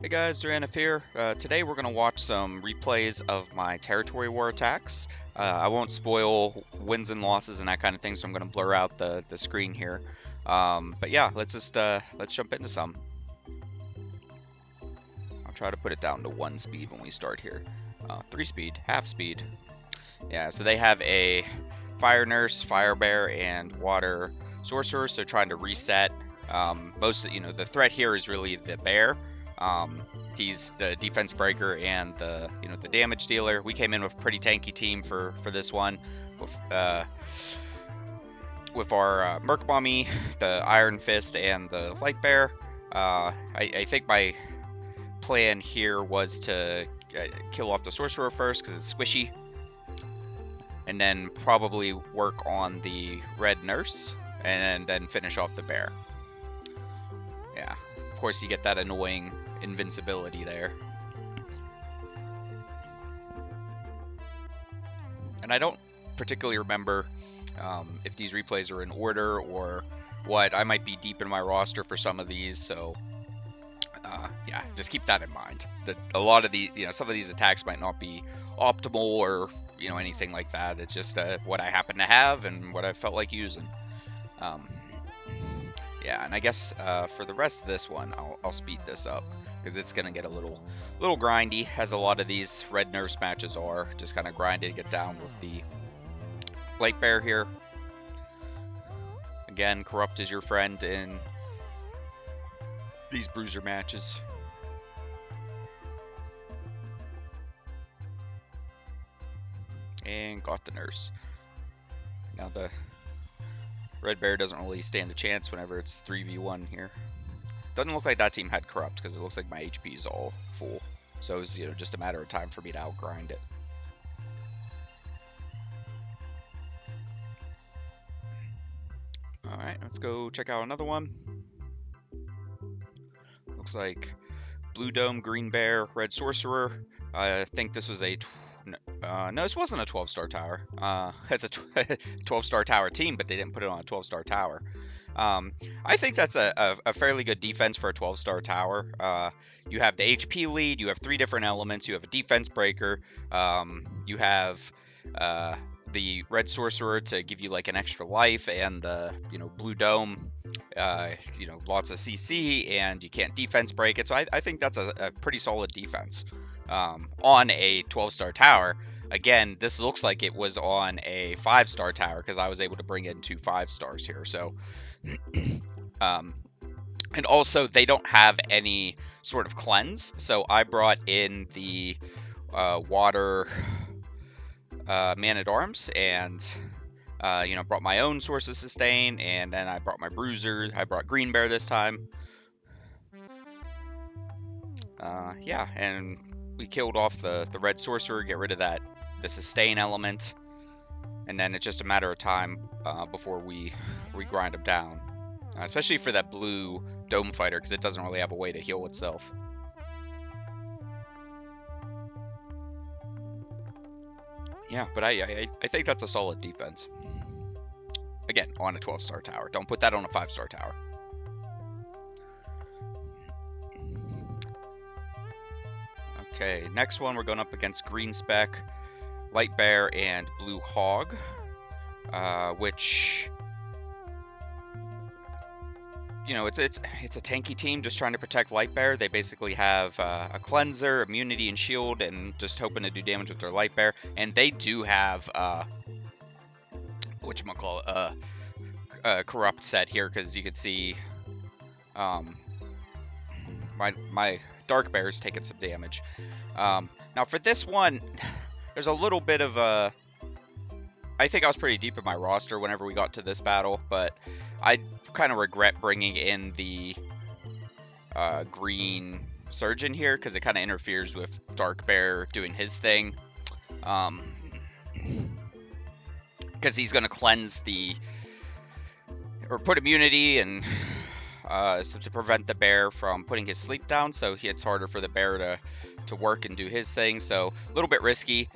Hey guys, Xoranath here. Today we're going to watch some replays of my territory war attacks. I won't spoil wins and losses and that kind of thing, so I'm going to blur out the screen here. But yeah, let's jump into some. I'll try to put it down to 1 speed when we start here. 3 speed, half speed. Yeah, so they have a fire nurse, fire bear, and water sorcerer, so trying to reset. The threat here is really the bear. He's the defense breaker and the damage dealer. We came in with a pretty tanky team for this one, with our Merc Mummy, the Iron Fist, and the Light Bear. I think my plan here was to kill off the sorcerer first because it's squishy, and then probably work on the red nurse, and then finish off the bear. Yeah, of course you get that annoying invincibility there. And I don't particularly remember if these replays are in order or what. I might be deep in my roster for some of these, so yeah, just keep that in mind. That a lot of some of these attacks might not be optimal or anything like that. It's just what I happen to have and what I felt like using. Yeah, and I guess for the rest of this one, I'll speed this up because it's gonna get a little grindy, as a lot of these red nurse matches are. Just kind of grindy to get down with the Light Bear here. Again, corrupt is your friend in these bruiser matches. And got the nurse. Now the red bear doesn't really stand a chance whenever it's 3v1 here. Doesn't look like that team had corrupt because it looks like my HP is all full. So it's just a matter of time for me to outgrind it. Alright, let's go check out another one. Looks like blue dome, green bear, red sorcerer. I think this was a no, this wasn't a 12-star tower. It's a 12-star tower team, but they didn't put it on a 12-star tower. I think that's a fairly good defense for a 12-star tower. You have the HP lead, you have 3 different elements, you have a defense breaker, you have the red sorcerer to give you like an extra life, and the blue dome, lots of CC, and you can't defense break it. So I think that's a pretty solid defense on a 12-star tower. Again, this looks like it was on a 5-star tower because I was able to bring in 2 5-stars here. So, and also they don't have any sort of cleanse. So I brought in the water man-at-arms and brought my own source of sustain, and then I brought my bruiser. I brought green bear this time. Yeah, and we killed off the red sorcerer, get rid of the sustain element, and then it's just a matter of time before we grind him down, especially for that blue dome fighter, because it doesn't really have a way to heal itself. Yeah, but I think that's a solid defense. Again, on a 12-star tower. Don't put that on a 5-star tower. Okay, next one we're going up against Green Spec, Light Bear, and Blue Hog, which, it's a tanky team just trying to protect Light Bear. They basically have a cleanser, immunity, and shield, and just hoping to do damage with their Light Bear. And they do have corrupt set here, because you can see my Dark Bear is taking some damage. Now for this one, there's a little bit of a... I think I was pretty deep in my roster whenever we got to this battle, but I kind of regret bringing in the green surgeon here, because it kind of interferes with Dark Bear doing his thing. Because he's going to cleanse or put immunity and so to prevent the bear from putting his sleep down, so it's harder for the bear to work and do his thing. So a little bit risky.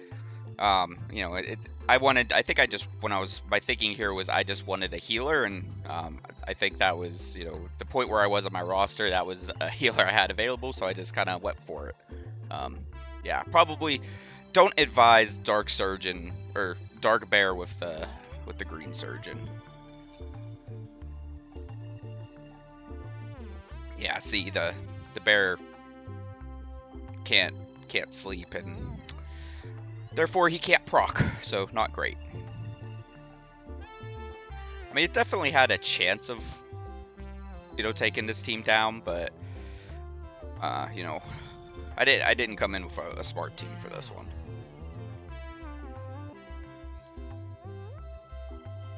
You know, I think I just, my thinking here was I just wanted a healer, and I think that was, you know, the point where I was on my roster, that was a healer I had available, so I just kind of went for it. Yeah, probably don't advise Dark Surgeon or Dark Bear with the Green Surgeon. Yeah, see, the bear can't sleep, and therefore he can't proc, so not great. I mean, it definitely had a chance of, you know, taking this team down, but you know, I didn't come in with a smart team for this one.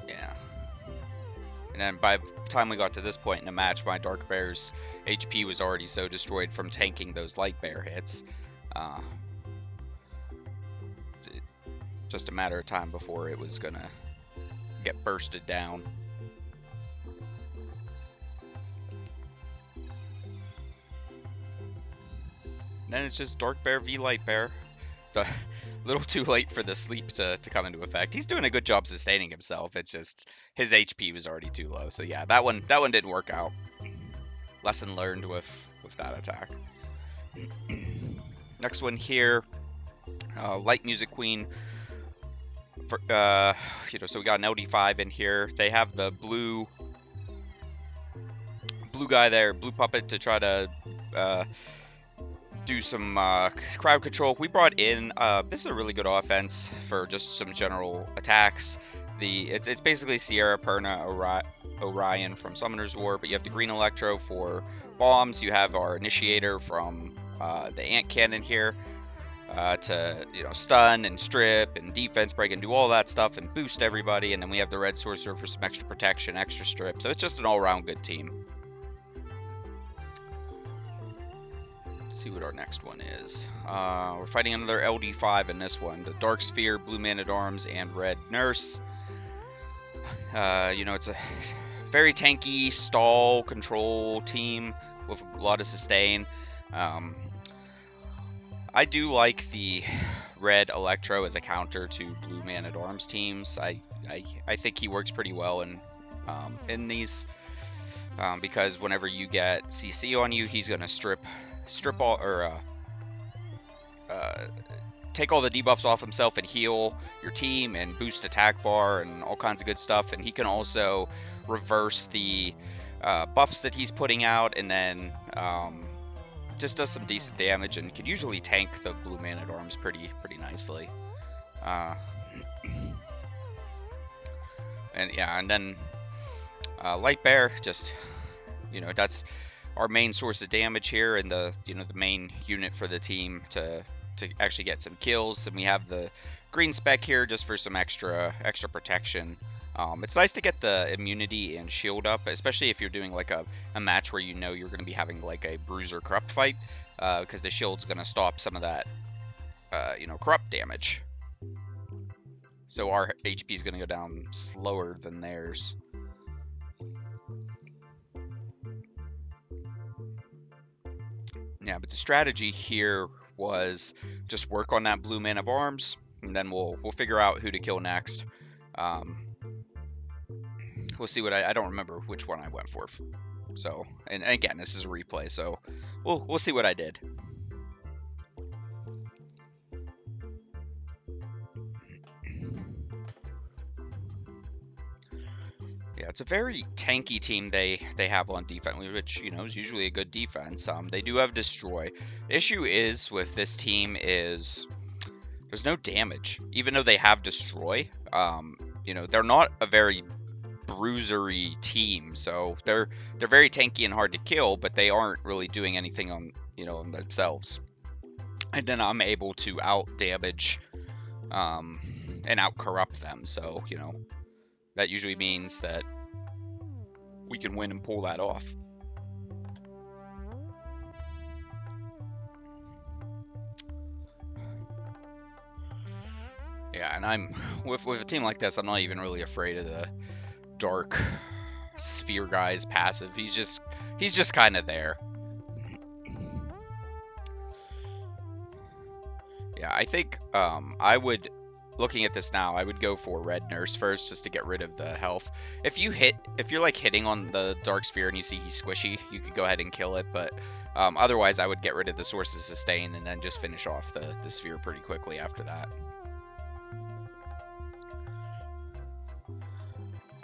Yeah. And then by the time we got to this point in the match, my Dark Bear's HP was already so destroyed from tanking those Light Bear hits. Just a matter of time before it was gonna get bursted down. And then it's just Dark Bear v Light Bear. A little too late for the sleep to come into effect. He's doing a good job sustaining himself. It's just his HP was already too low. So yeah, that one didn't work out. Lesson learned with that attack. Next one here, Light Music Queen. For, you know, so we got an LD5 in here. They have the blue guy there, blue puppet, to try to do some crowd control. We brought in, this is a really good offense for just some general attacks. It's basically Sierra, Perna, Orion from Summoner's War, but you have the green Electro for bombs. You have our Initiator from the Ant Cannon here to, you know, stun and strip and defense break and do all that stuff and boost everybody. And then we have the red Sorcerer for some extra protection, extra strip. So it's just an all-around good team. See what our next one is. We're fighting another LD5 in this one. The Dark Sphere, Blue Man-at-Arms, and Red Nurse. You know, it's a very tanky stall control team with a lot of sustain. I do like the Red Electro as a counter to Blue Man-at-Arms teams. I think he works pretty well in these because whenever you get CC on you, he's gonna strip all, or take all the debuffs off himself and heal your team and boost attack bar and all kinds of good stuff. And he can also reverse the buffs that he's putting out, and then just does some decent damage and can usually tank the Blue Man-at-Arms pretty nicely. And yeah, and then Light Bear, just, you know, that's our main source of damage here, and the, you know, the main unit for the team to actually get some kills. And we have the green spec here just for some extra protection. It's nice to get the immunity and shield up, especially if you're doing like a match where you know you're going to be having like a Bruiser Corrupt fight, because the shield's going to stop some of that, you know, corrupt damage. So our HP is going to go down slower than theirs. Yeah, but the strategy here was just work on that Blue Man of Arms, and then we'll figure out who to kill next. We'll see what I don't remember which one I went for. So, and again, this is a replay, so we'll see what I did. Yeah, it's a very tanky team they have on defense, which, you know, is usually a good defense. They do have Destroy. The issue is with this team is there's no damage, even though they have Destroy. You know, they're not a very bruisery team, so they're very tanky and hard to kill, but they aren't really doing anything on, you know, on themselves. And then I'm able to out damage and out corrupt them, so, you know, that usually means that we can win and pull that off. Yeah, and I'm with a team like this, I'm not even really afraid of the Dark Sphere guy's passive. He's just kind of there. Yeah, I think I would looking at this now, I would go for red nurse first just to get rid of the health. If you're like hitting on the dark sphere and you see he's squishy, you could go ahead and kill it. But otherwise, I would get rid of the source of sustain and then just finish off the sphere pretty quickly after that.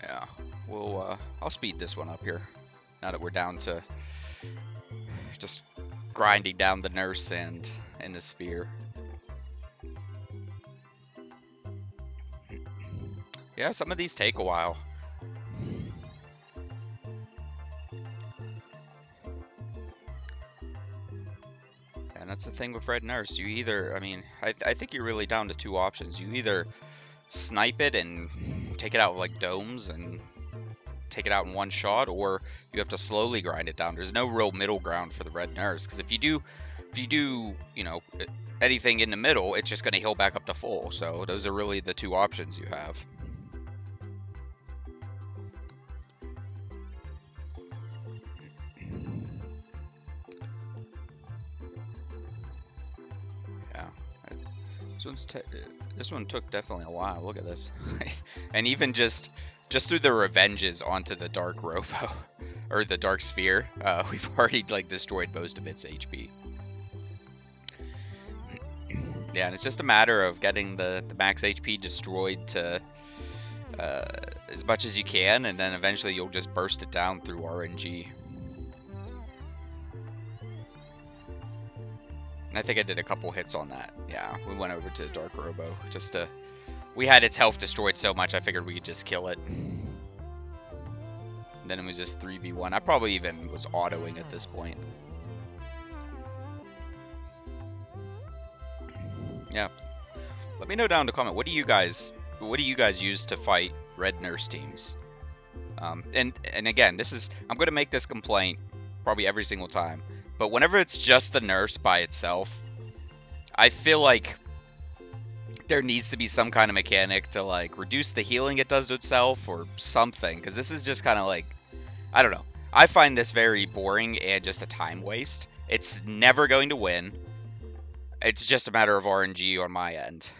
Yeah, I'll speed this one up here now that we're down to just grinding down the nurse and the sphere. Yeah, some of these take a while. And that's the thing with red nurse. You either, I mean, I think you're really down to two options. You either snipe it and take it out with like domes and take it out in one shot, or you have to slowly grind it down. There's no real middle ground for the red nurse, because if you do, you know, anything in the middle, it's just going to heal back up to full. So those are really the two options you have. Yeah, this one took definitely a while. Look at this. And even just through the revenges onto the dark robo or the dark sphere, we've already like destroyed most of its HP. Yeah, and it's just a matter of getting the max HP destroyed to as much as you can, and then eventually you'll just burst it down through RNG. And I think I did a couple hits on that. Yeah, we went over to Dark Robo just to... We had its health destroyed so much, I figured we could just kill it. And then it was just 3v1. I probably even was autoing at this point. Yeah. Let me know down in the comment, what do you guys use to fight red nurse teams? And again, I'm going to make this complaint probably every single time. But whenever it's just the nurse by itself, I feel like there needs to be some kind of mechanic to like reduce the healing it does to itself or something. Because this is just kind of like, I don't know. I find this very boring and just a time waste. It's never going to win. It's just a matter of RNG on my end.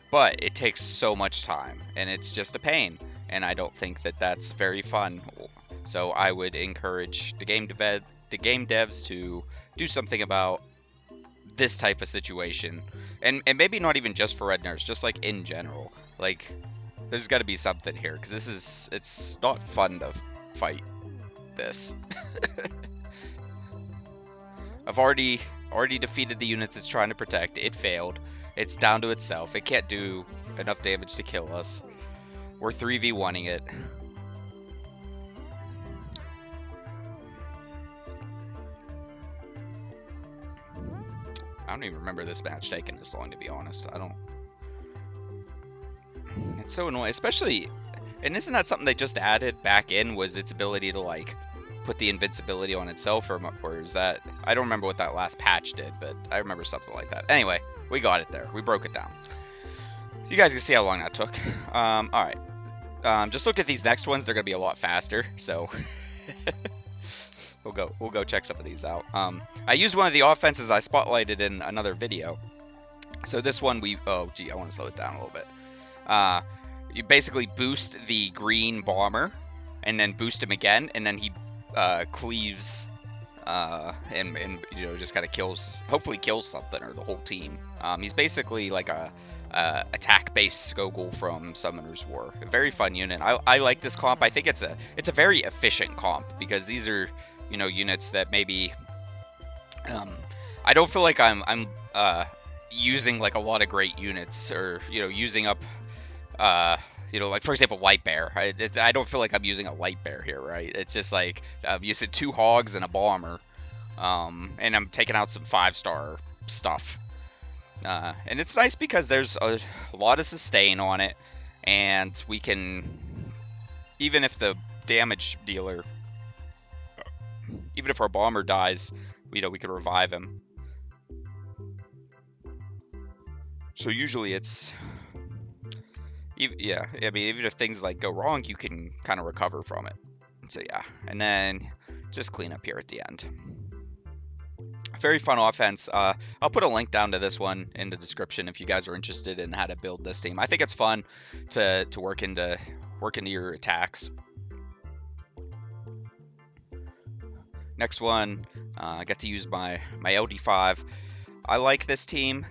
But it takes so much time, and it's just a pain. And I don't think that that's very fun. So I would encourage the game devs to do something about this type of situation. And maybe not even just for red nurse, just like in general. Like, there's got to be something here, because it's not fun to fight this. I've already defeated the units it's trying to protect. It failed. It's down to itself. It can't do enough damage to kill us. We're 3v1ing it. I don't even remember this match taking this long, to be honest. It's so annoying, especially, and isn't that something they just added back in, was its ability to like put the invincibility on itself, or is that, I don't remember what that last patch did, but I remember something like that. Anyway, we got it there. We broke it down. So you guys can see how long that took. All right. Just look at these next ones. They're gonna be a lot faster. So we'll go check some of these out. I used one of the offenses I spotlighted in another video. So this one oh gee, I want to slow it down a little bit. You basically boost the green bomber, and then boost him again, and then he cleaves, and you know, just kind of hopefully kills something or the whole team. He's basically like a attack-based Skogul from Summoner's War. A very fun unit. I like this comp. I think it's a very efficient comp, because these are, you know, units that maybe I don't feel like I'm using like a lot of great units, or, you know, using up you know, like for example, Light Bear. I don't feel like I'm using a Light Bear here, right? It's just like I'm using 2 hogs and a bomber, and I'm taking out some 5-star stuff. And it's nice because there's a lot of sustain on it, and we can, even if the damage dealer, even if our bomber dies, you know, we can revive him. So usually it's, yeah, I mean, even if things like go wrong, you can kind of recover from it. So yeah, and then just clean up here at the end. Very fun offense. I'll put a link down to this one in the description if you guys are interested in how to build this team. I think it's fun to work into your attacks. Next one, I got to use my LD5. I like this team.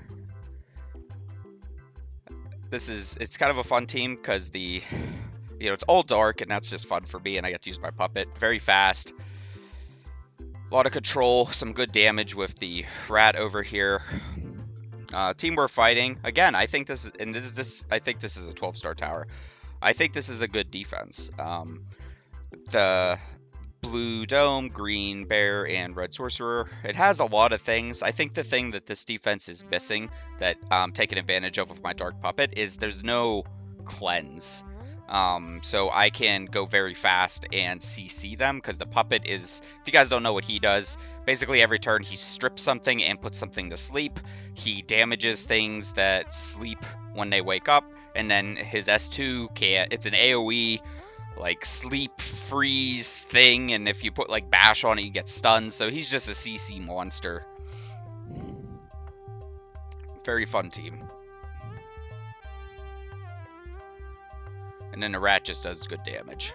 It's kind of a fun team because it's all dark and that's just fun for me, and I get to use my puppet. Very fast. A lot of control, some good damage with the rat over here. Team we're fighting again. I think this is a 12-star tower. I think this is a good defense. The blue dome, green bear, and red sorcerer. It has a lot of things. I think the thing that this defense is missing that I'm taking advantage of with my dark puppet is there's no cleanse. So I can go very fast and CC them because the puppet is, if you guys don't know what he does, basically every turn he strips something and puts something to sleep. He damages things that sleep when they wake up, and then his S2 it's an AoE like sleep freeze thing, and if you put like bash on it you get stunned, so he's just a CC monster. Very fun team. And then the rat just does good damage.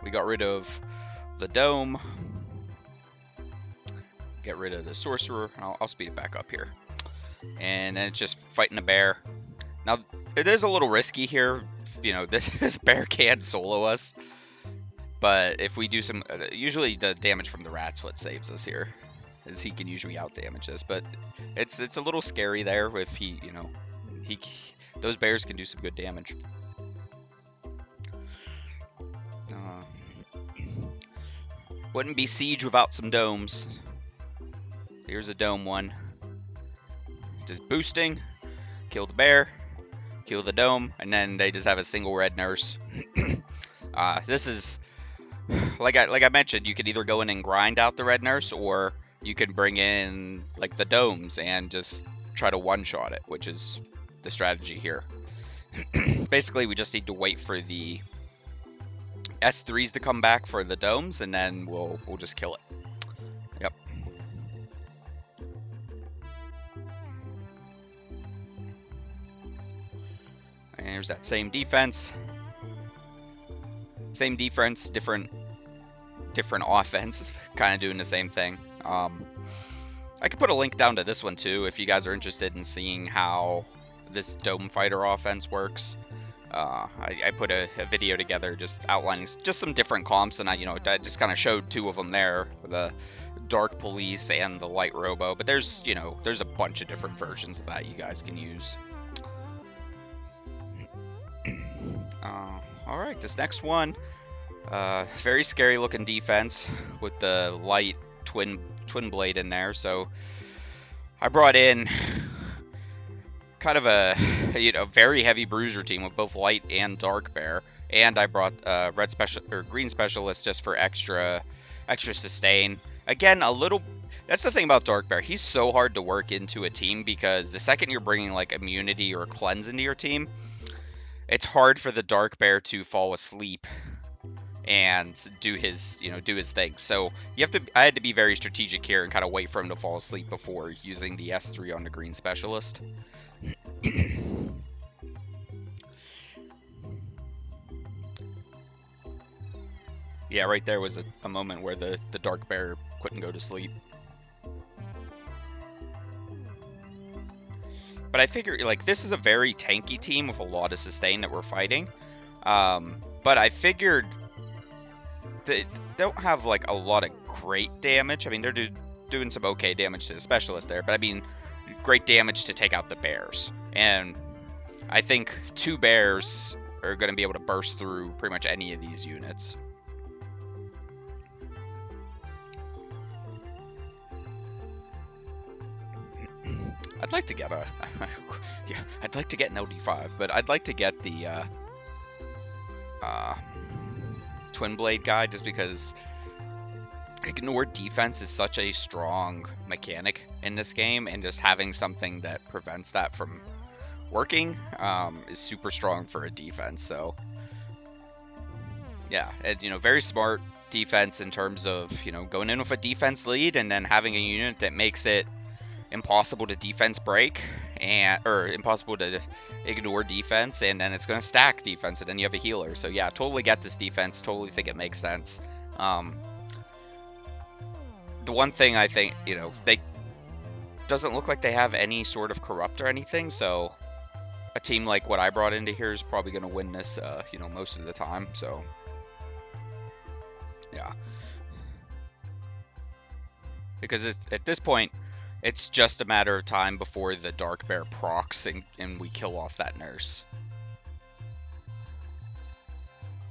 We got rid of the dome. Get rid of the sorcerer. I'll speed it back up here. And then it's just fighting a bear. Now, it is a little risky here. This bear can solo us. But if we do some... usually the damage from the rat's what saves us here. As he can usually out-damage this. But it's a little scary there if those bears can do some good damage. Wouldn't be Siege without some domes. Here's a dome one. Just boosting, kill the bear, kill the dome, and then they just have a single red nurse. This is like I mentioned, you could either go in and grind out the red nurse, or you can bring in like the domes and just try to one-shot it, which is the strategy here. Basically, we just need to wait for the S3s to come back for the domes, and then we'll just kill it. Yep. And here's that same defense. Same defense, different offense. It's kind of doing the same thing. I could put a link down to this one too if you guys are interested in seeing how this dome fighter offense works. I put a video together just outlining just some different comps, and I just kind of showed two of them there, the Dark Police and the Light Robo. But there's a bunch of different versions of that you guys can use. All right, this next one, very scary looking defense with the light twin blade in there. So I brought in kind of a very heavy bruiser team with both light and dark bear, and I brought green specialist just for extra sustain. Again, that's the thing about dark bear. He's so hard to work into a team because the second you're bringing like immunity or cleanse into your team, it's hard for the dark bear to fall asleep and do his thing. So I had to be very strategic here and kind of wait for him to fall asleep before using the S3 on the green specialist. Yeah, right there was a moment where the dark bear couldn't go to sleep. But I figure this is a very tanky team with a lot of sustain that we're fighting. But I figured they don't have a lot of great damage. I mean, they're doing some okay damage to the specialist there, but I mean, great damage to take out the bears. And I think 2 bears are going to be able to burst through pretty much any of these units. I'd like to get I'd like to get an LD5, but I'd like to get the Twin Blade guy just because ignore defense is such a strong mechanic in this game, and just having something that prevents that from working is super strong for a defense. So Yeah, and very smart defense in terms of going in with a defense lead and then having a unit that makes it impossible to defense break or impossible to ignore defense, and then it's going to stack defense, and then you have a healer. So yeah, totally get this defense. Totally think it makes sense. The one thing I think they doesn't look like they have any sort of corrupt or anything, so a team like what I brought into here is probably going to win this, most of the time. So yeah, because at this point, it's just a matter of time before the Dark Bear procs and we kill off that nurse.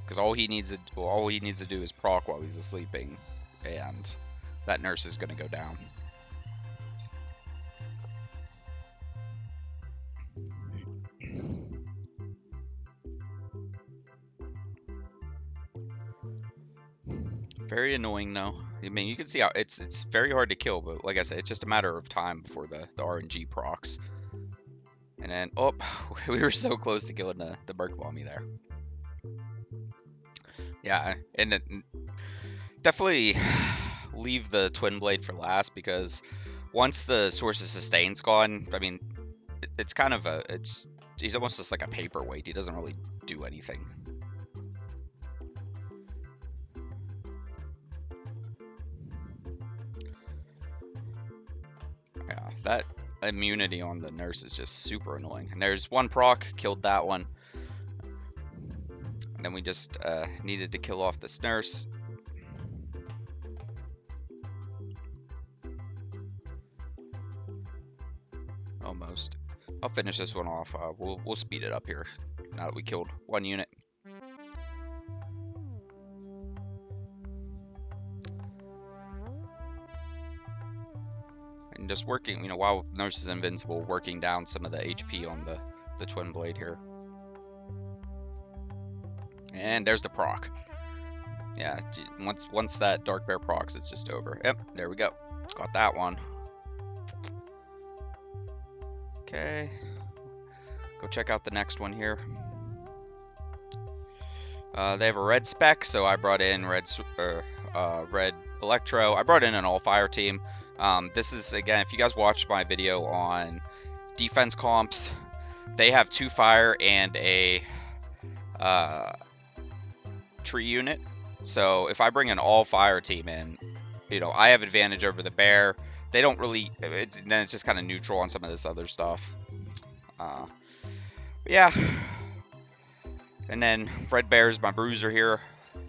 Because all he needs to do is proc while he's sleeping, and that nurse is going to go down. Very annoying though. I mean, you can see how it's very hard to kill, but like I said, it's just a matter of time before the RNG procs. And then, oh, we were so close to killing the Merc Bomby there. Yeah, and definitely leave the Twin Blade for last, because once the Source of Sustain's gone, I mean, it's kind of he's almost just like a paperweight. He doesn't really do anything. Yeah, that immunity on the nurse is just super annoying. And there's one proc, killed that one. And then we just needed to kill off this nurse. Almost. I'll finish this one off. We'll speed it up here now that we killed one unit. And just working, while Nurse is invincible, working down some of the HP on the Twin Blade here. And there's the proc. Yeah, once that Dark Bear procs, it's just over. Yep, there we go. Got that one. Okay. Go check out the next one here. They have a red spec, so I brought in red Electro. I brought in an all-fire team. This is, again, if you guys watched my video on defense comps, they have 2 fire and a tree unit. So if I bring an all-fire team in, I have advantage over the bear. They don't really, then it's just kind of neutral on some of this other stuff. Yeah. And then Red Bear's my bruiser here.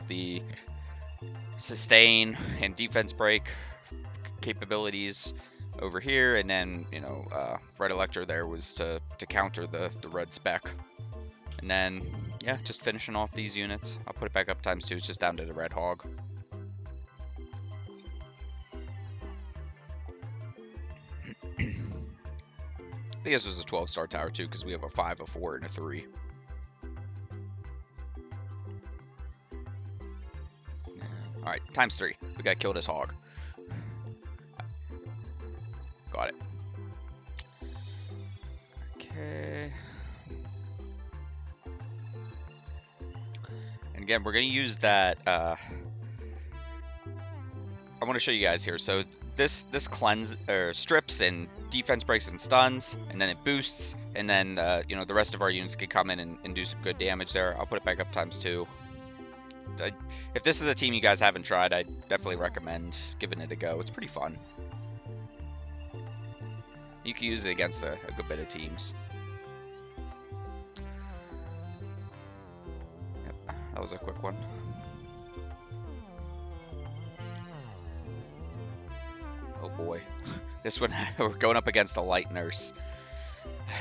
The sustain and defense break capabilities over here, and then Red Electro there was to counter the red spec. And then yeah, just finishing off these units. I'll put it back up ×2. It's just down to the red hog. I think this was a 12-star tower too, because we have a 5, a 4, and a 3. All right, ×3. We gotta kill this hog. Got it. Okay. And again, we're gonna use that. I want to show you guys here. So this cleanse strips and defense breaks and stuns, and then it boosts, and then the rest of our units can come in and do some good damage there. I'll put it back up ×2. If this is a team you guys haven't tried, I definitely recommend giving it a go. It's pretty fun. You can use it against a good bit of teams. Yep, that was a quick one. Oh boy. This one, we're going up against a light nurse.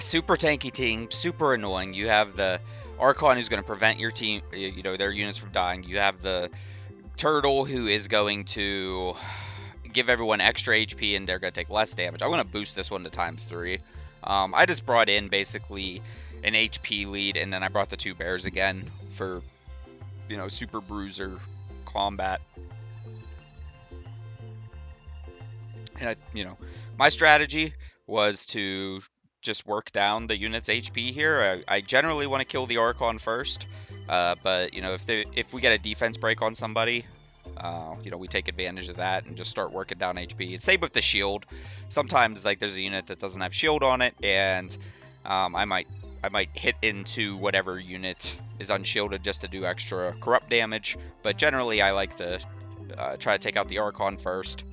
Super tanky team, super annoying. You have the Archon who's going to prevent your team, their units from dying. You have the Turtle who is going to give everyone extra HP and they're going to take less damage. I'm going to boost this one to ×3. I just brought in basically an HP lead, and then I brought the 2 bears again for, super bruiser combat. And my strategy was to just work down the unit's HP here. I generally want to kill the Archon first, But you know, if we get a defense break on somebody, you know, we take advantage of that and just start working down HP. Same with the shield. Sometimes like there's a unit that doesn't have shield on it, and I might hit into whatever unit is unshielded just to do extra corrupt damage. But generally, I like to try to take out the Archon first,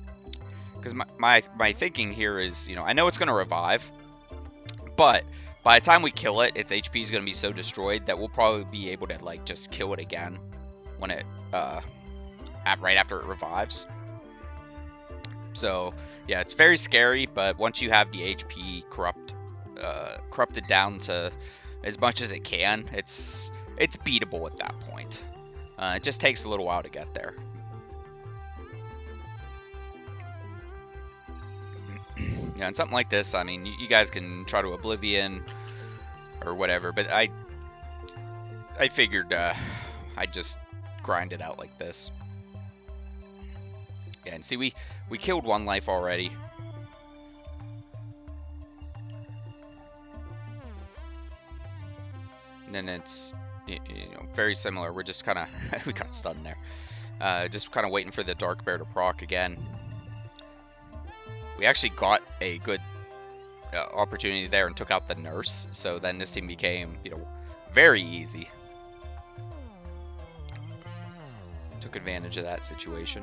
because my thinking here is, you know, I know it's going to revive, but by the time we kill it, its HP is going to be so destroyed that we'll probably be able to like just kill it again when it right after it revives. So yeah, it's very scary, but once you have the HP corrupted down to as much as it can, it's beatable at that point. It just takes a little while to get there. Yeah, and something like this, I mean, you guys can try to Oblivion or whatever, but I figured I'd just grind it out like this. Yeah, and see, we killed one life already. And then it's, you know, very similar. We're just kind of we got stunned there. Just kind of waiting for the Dark Bear to proc again. We actually got a good opportunity there and took out the nurse, so then this team became, you know, very easy. Took advantage of that situation.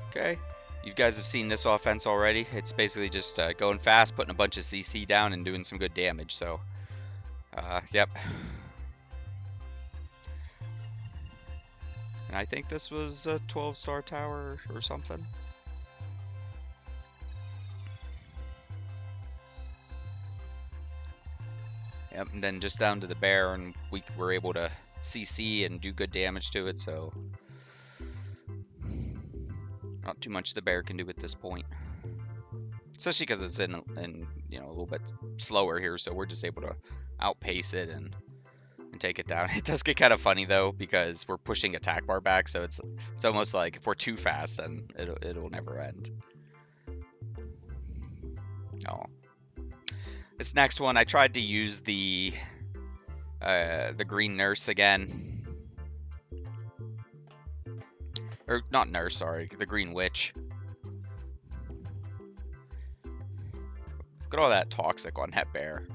Okay, you guys have seen this offense already. It's basically just going fast, putting a bunch of CC down, and doing some good damage. So, yep. And I think this was a 12-star tower or something. Yep, and then just down to the bear, and we were able to CC and do good damage to it, so not too much the bear can do at this point. Especially because it's in you know, a little bit slower here, so we're just able to outpace it and take it down. It does get kind of funny though, because we're pushing attack bar back, so it's almost like if we're too fast, then it'll never end. Oh, this next one I tried to use the green nurse again, or not nurse, sorry, the green witch. Look at all that toxic on that bear.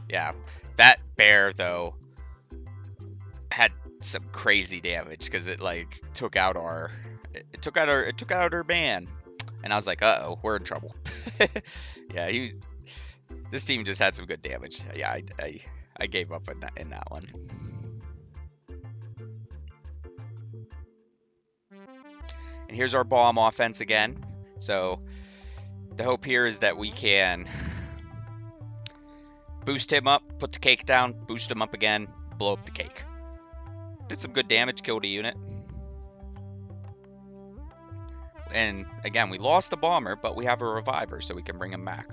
Yeah, that bear though had some crazy damage because it like took out our man, and I was like, uh-oh, we're in trouble. Yeah, this team just had some good damage. Yeah, I gave up in that one. And here's our bomb offense again. So the hope here is that we can boost him up, put the cake down, boost him up again, blow up the cake. Did some good damage, killed a unit. And again, we lost the bomber, but we have a reviver, so we can bring him back.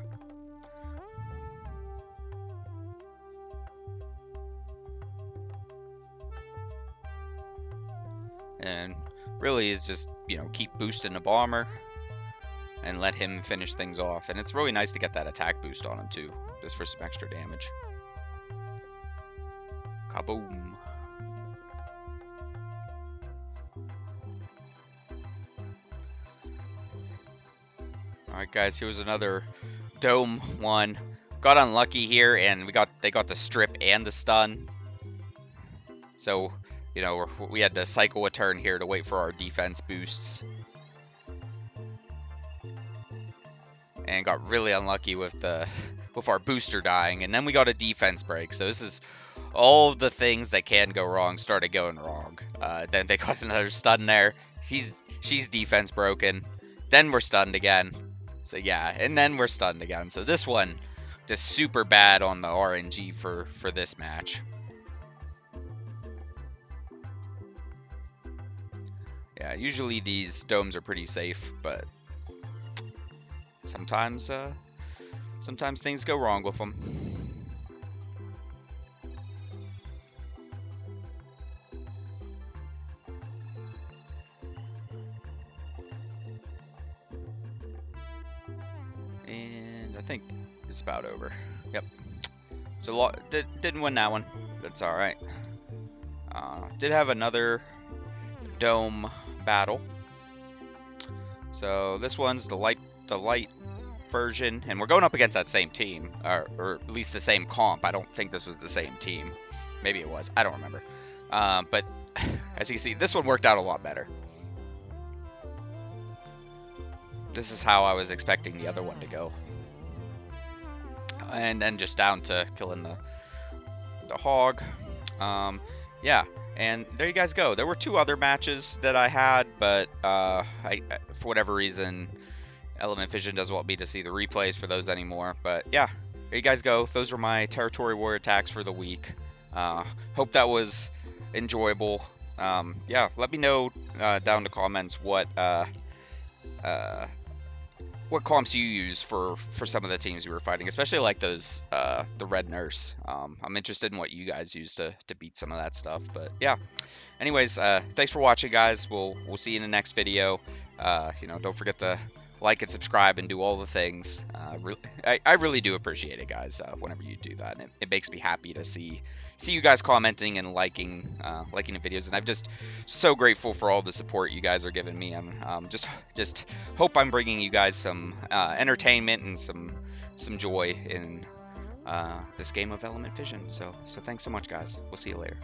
And really is just, you know, keep boosting the bomber and let him finish things off. And it's really nice to get that attack boost on him too, just for some extra damage. Kaboom. Alright guys, here's another dome one. Got unlucky here, and they got the strip and the stun. So, you know, we had to cycle a turn here to wait for our defense boosts. And got really unlucky with our booster dying, and then we got a defense break. So this is all the things that can go wrong started going wrong. Then they got another stun there. She's defense broken. Then we're stunned again. So yeah, and then we're stunned again. So this one just super bad on the RNG for this match. Yeah, usually these domes are pretty safe, but sometimes things go wrong with them. And is about over. Yep. So didn't win that one. That's all right. Did have another dome battle. So this one's the light version, and we're going up against that same team, or at least the same comp. I don't think this was the same team. Maybe it was. I don't remember. But as you can see, this one worked out a lot better. This is how I was expecting the other one to go. And then just down to killing the hog. Yeah, and there you guys go. There were 2 other matches that I had, but I for whatever reason, Element Fission doesn't want me to see the replays for those anymore. But yeah, there you guys go. Those were my Territory War attacks for the week. Hope that was enjoyable. Yeah, let me know down in the comments what comps you use for some of the teams you were fighting, especially like those the red nurse. I'm interested in what you guys use to beat some of that stuff. But yeah, anyways, thanks for watching, guys. We'll see you in the next video. Don't forget to like and subscribe and do all the things. I really do appreciate it, guys, whenever you do that, and it makes me happy to see you guys commenting and liking the videos, and I'm just so grateful for all the support you guys are giving me. I'm just hope I'm bringing you guys some entertainment and some joy in this game of Element Fission. So thanks so much, guys. We'll see you later.